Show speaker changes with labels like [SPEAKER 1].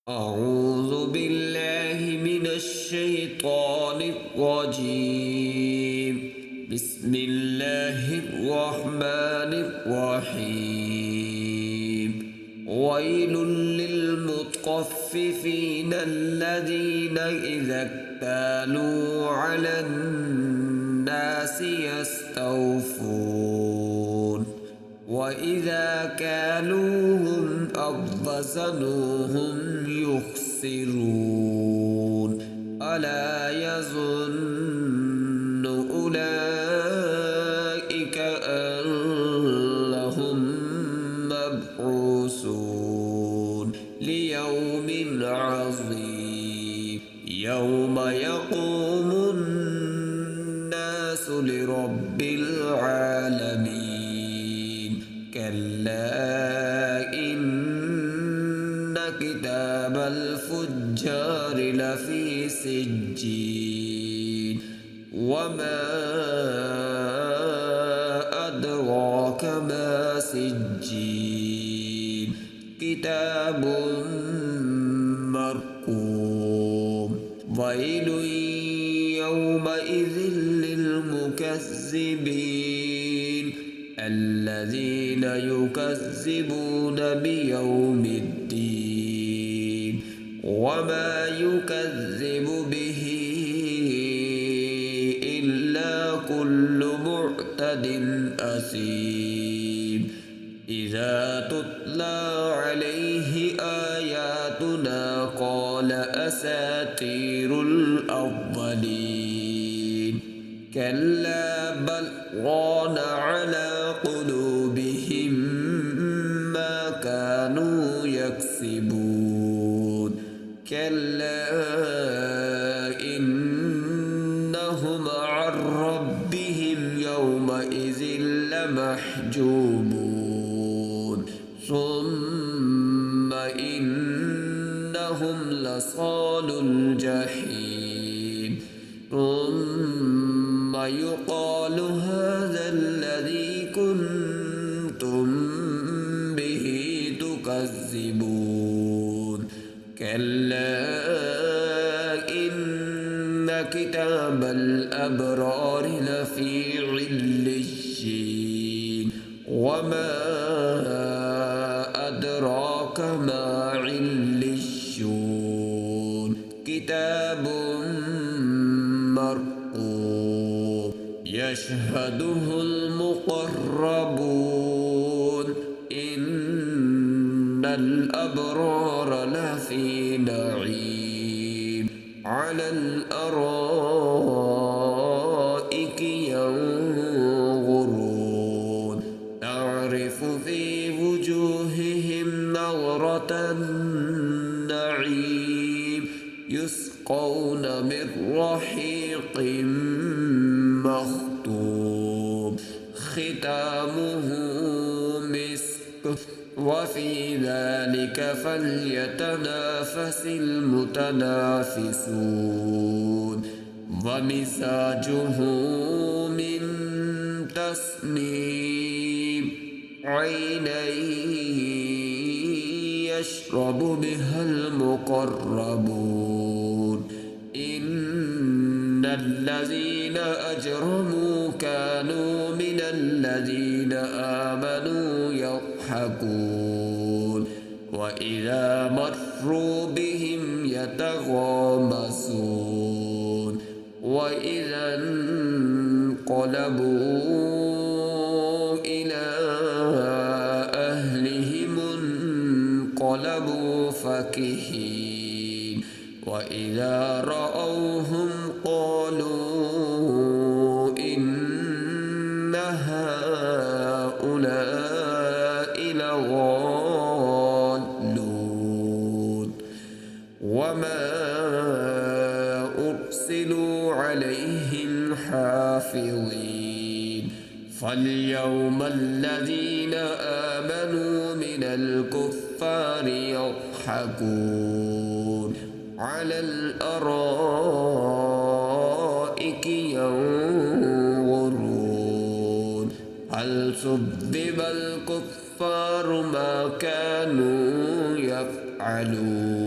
[SPEAKER 1] أعوذ بالله من الشيطان الرجيم. بسم الله الرحمن الرحيم. ويل للمطففين الذين إذا اكتالوا على الناس يستوفون وإذا كالوهم أو وزنوهم يخسرون. ألا يظن أولئك أنهم مبعوثون ليوم عظيم يوم يقوم الناس لرب العالمين. كلا إن كتاب الفجار لفي سجين. وما أدراك ما سجين. كتاب مرقوم. ويل يومئذ للمكذبين الذين يكذبون بيوم الدين. وما يكذب به إلا كل معتد أثيم. إذا تتلى عليه آياتنا قال أساطير الأولين. كلا بل ران على قلوبهم ما كانوا يكسبون. كلا إنهم عن ربهم يومئذ لمحجوبون. ثم إنهم لصالو الجحيم. ثم يقال هذا الذي كنتم به تكذبون. كلا إن كتاب الأبرار لفي عليين. وما أدراك ما عليون. كتاب مرقوم يشهده المقربون. إن الأبرار لفي نعيم على الأرائك ينظرون. تعرف في وجوههم نظرة النعيم. يسقون من رحيق مختوم ختامه مسك. وفي ذلك فليتنافس المتنافسون. ومزاجه من تسنيم. عينا يشرب بها المقربون. إن الذين أجرموا كانوا من الذين آمنوا يضحكون. وإذا مروا بهم يتغامزون. وإذا انقلبوا إلى أهلهم انقلبوا فكهين. وإذا رأوهم قالوا إن هؤلاء لضالون. وما أرسلوا عليهم حافظين. فاليوم الذين آمنوا من الكفار يضحكون على الأرائك ينظرون. هل ثوب الكفار ما كانوا يفعلون.